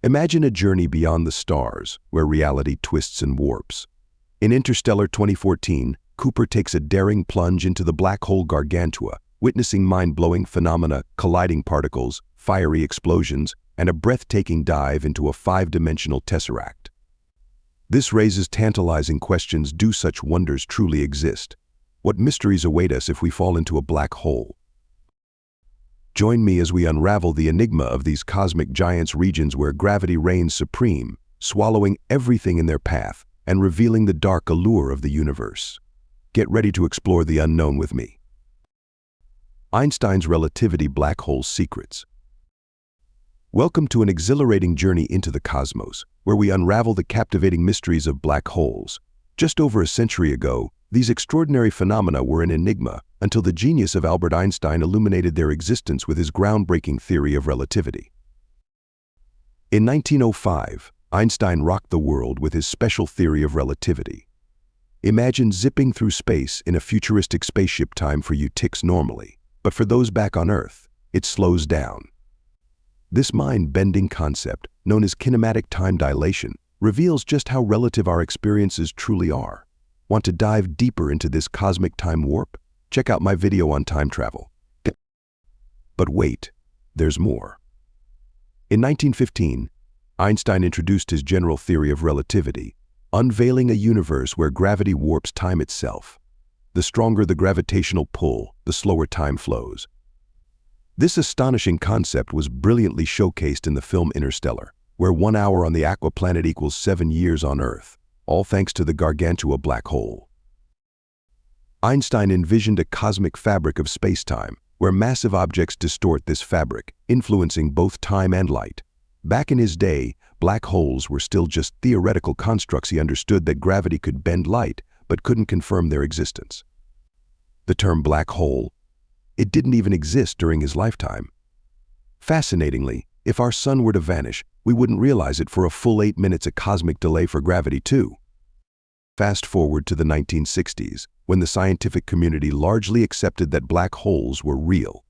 Imagine a journey beyond the stars, where reality twists and warps. In Interstellar 2014, Cooper takes a daring plunge into the black hole Gargantua, witnessing mind-blowing phenomena, colliding particles, fiery explosions, and a breathtaking dive into a five-dimensional tesseract. This raises tantalizing questions: do such wonders truly exist? What mysteries await us if we fall into a black hole? Join me as we unravel the enigma of these cosmic giants, regions where gravity reigns supreme, swallowing everything in their path and revealing the dark allure of the universe. Get ready to explore the unknown with me. Einstein's relativity: black hole secrets. Welcome to an exhilarating journey into the cosmos, where we unravel the captivating mysteries of black holes. Just over a century ago, these extraordinary phenomena were an enigma until the genius of Albert Einstein illuminated their existence with his groundbreaking theory of relativity. In 1905, Einstein rocked the world with his special theory of relativity. Imagine zipping through space in a futuristic spaceship. Time for you ticks normally, but for those back on Earth, it slows down. This mind-bending concept, known as kinematic time dilation, reveals just how relative our experiences truly are. Want to dive deeper into this cosmic time warp? Check out my video on time travel. But wait, there's more. In 1915, Einstein introduced his general theory of relativity, unveiling a universe where gravity warps time itself. The stronger the gravitational pull, the slower time flows. This astonishing concept was brilliantly showcased in the film Interstellar, where 1 hour on the aqua planet equals 7 years on Earth, all thanks to the Gargantua black hole. Einstein envisioned a cosmic fabric of space-time, where massive objects distort this fabric, influencing both time and light. Back in his day, black holes were still just theoretical constructs. He understood that gravity could bend light, but couldn't confirm their existence. The term black hole, it didn't even exist during his lifetime. Fascinatingly, if our sun were to vanish, we wouldn't realize it for a full 8 minutes, a cosmic delay for gravity too. Fast forward to the 1960s, when the scientific community largely accepted that black holes were real.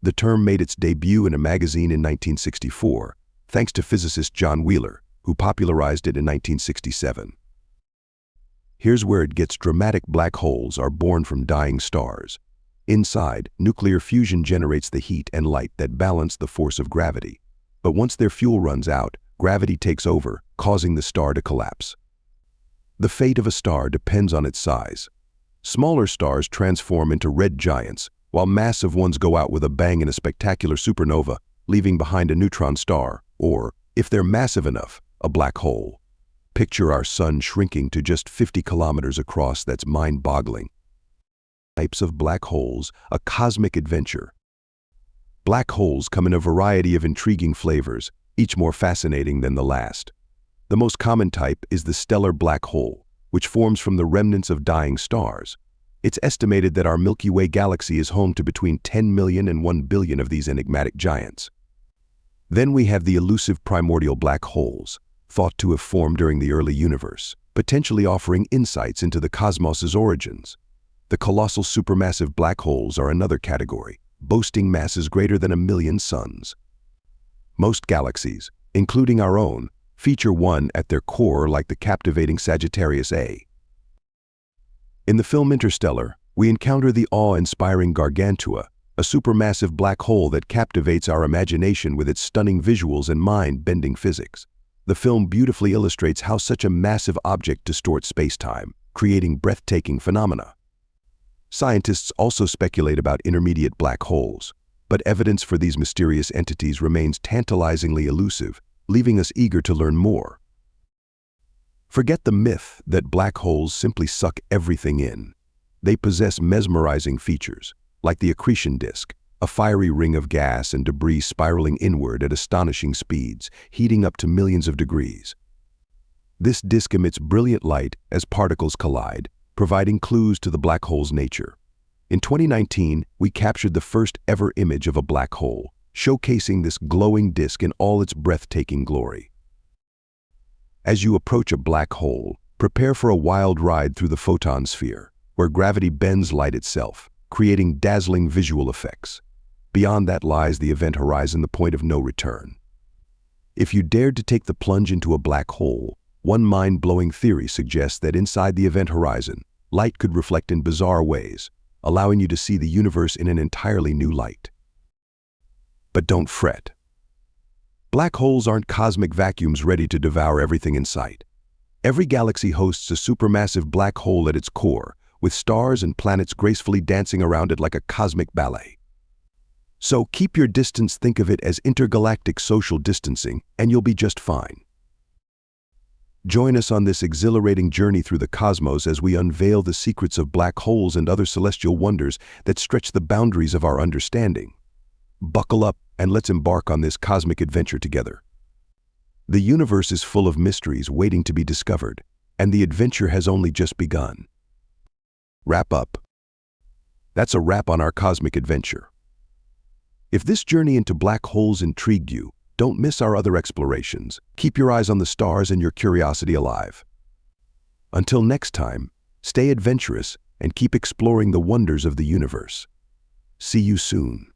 The term made its debut in a magazine in 1964, thanks to physicist John Wheeler, who popularized it in 1967. Here's where it gets dramatic: black holes are born from dying stars. Inside, nuclear fusion generates the heat and light that balance the force of gravity. But once their fuel runs out, gravity takes over, causing the star to collapse. The fate of a star depends on its size. Smaller stars transform into red giants, while massive ones go out with a bang in a spectacular supernova, leaving behind a neutron star, or, if they're massive enough, a black hole. Picture our sun shrinking to just 50 kilometers across. That's mind-boggling. Types of black holes, a cosmic adventure. Black holes come in a variety of intriguing flavors, each more fascinating than the last. The most common type is the stellar black hole, which forms from the remnants of dying stars. It's estimated that our Milky Way galaxy is home to between 10 million and 1 billion of these enigmatic giants. Then we have the elusive primordial black holes, thought to have formed during the early universe, potentially offering insights into the cosmos's origins. The colossal supermassive black holes are another category, boasting masses greater than 1 million suns. Most galaxies, including our own, feature one at their core, like the captivating Sagittarius A. In the film Interstellar, we encounter the awe-inspiring Gargantua, a supermassive black hole that captivates our imagination with its stunning visuals and mind-bending physics. The film beautifully illustrates how such a massive object distorts space-time, creating breathtaking phenomena. Scientists also speculate about intermediate black holes, but evidence for these mysterious entities remains tantalizingly elusive, leaving us eager to learn more. Forget the myth that black holes simply suck everything in. They possess mesmerizing features, like the accretion disk, a fiery ring of gas and debris spiraling inward at astonishing speeds, heating up to millions of degrees. This disk emits brilliant light as particles collide, providing clues to the black hole's nature. In 2019, we captured the first ever image of a black hole, showcasing this glowing disk in all its breathtaking glory. As you approach a black hole, prepare for a wild ride through the photon sphere, where gravity bends light itself, creating dazzling visual effects. Beyond that lies the event horizon, the point of no return. If you dared to take the plunge into a black hole, one mind-blowing theory suggests that inside the event horizon, light could reflect in bizarre ways, allowing you to see the universe in an entirely new light. But don't fret. Black holes aren't cosmic vacuums ready to devour everything in sight. Every galaxy hosts a supermassive black hole at its core, with stars and planets gracefully dancing around it like a cosmic ballet. So keep your distance, think of it as intergalactic social distancing, and you'll be just fine. Join us on this exhilarating journey through the cosmos as we unveil the secrets of black holes and other celestial wonders that stretch the boundaries of our understanding. Buckle up and let's embark on this cosmic adventure together. The universe is full of mysteries waiting to be discovered, and the adventure has only just begun. Wrap up. That's a wrap on our cosmic adventure. If this journey into black holes intrigued you, don't miss our other explorations. Keep your eyes on the stars and your curiosity alive. Until next time, stay adventurous and keep exploring the wonders of the universe. See you soon.